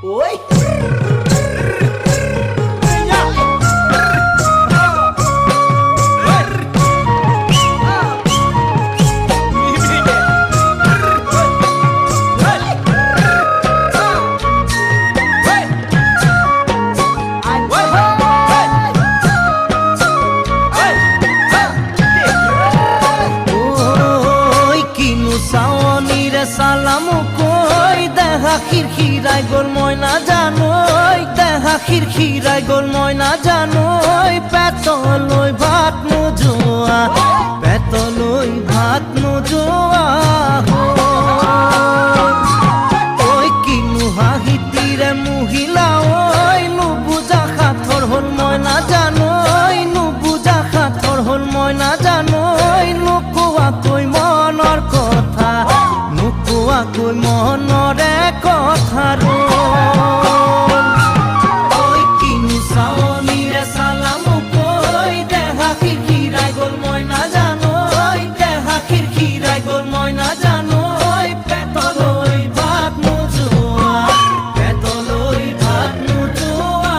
ওই সালাম কই দেহা খিরখিরাই গোল ময়না জানোই দেহা খিরখিরাই গোল ময়না জানোই পেতলই ভাত নোজোয়া পেতলই ভাত নোজোয়া ওই কিনু হাহিতিরে মহিলা ওই নুবুজা খাথর হল ময়না জানোই নুবুজা খাথর হল ময়না জানোই নুকুয়া কই মনৰ কথা নুকুয়াকৈ মনৰে কথাৰো ঐ কিনো চাৱনীৰে চালাম কৈ দেহা খিৰখিৰাই গ'ল মই নাজানো দেহা খিৰখিৰাই গ'ল মই নাজানো পেটলৈ ভাত নোযোৱা পেটলৈ ভাত নোযোৱা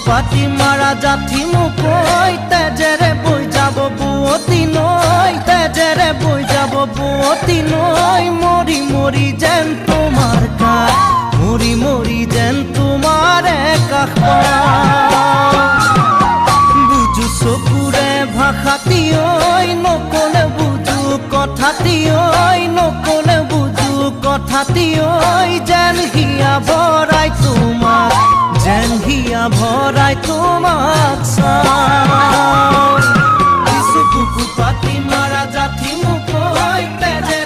পাতি মাৰা জাঠি মুকই তেজেৰে বৈ যাব বুৱতী নৈ তেজেৰে বৈ যাব বুৱতী নৈ মৰি মৰি যেন তোমাৰ কাষ মৰি মৰি যেন তোমাৰে কাষ বুজো চকুৰে ভাষাতি ঐ নকলে বুজো কথাতি ঐ নকলে বুজো কথাতি ঐ যেন হিয়া ভৰাই তোমাক যেন হিয়া ভৰাই তোমাক চাওঁ কিছু বুকু পাতি মাৰা জাঠি মুকই তেজেৰে